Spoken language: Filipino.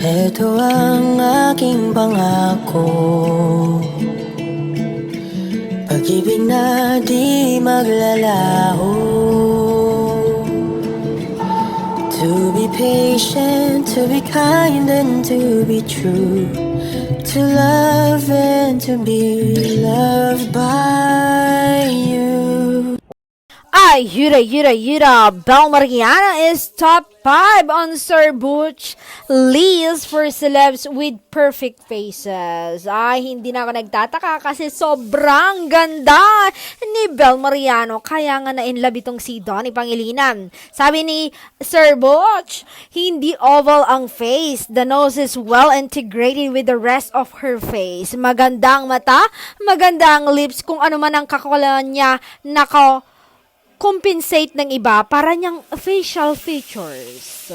Ito ang aking pangako, pag-ibig na di maglalaho. To be patient, to be kind and to be true, to love and to be loved by you. Ay, yura, Bel Mariana is top 5 on Sir Butch list for celebs with perfect faces. Ay, hindi na ako nagtataka kasi sobrang ganda ni Bel Mariano. Kaya nga na-inlove itong si Donnie Pangilinan. Sabi ni Sir Butch, hindi oval ang face. The nose is well integrated with the rest of her face. Magandang mata, magandang lips, kung ano man ang kakulangan niya, compensate ng iba para niyang facial features.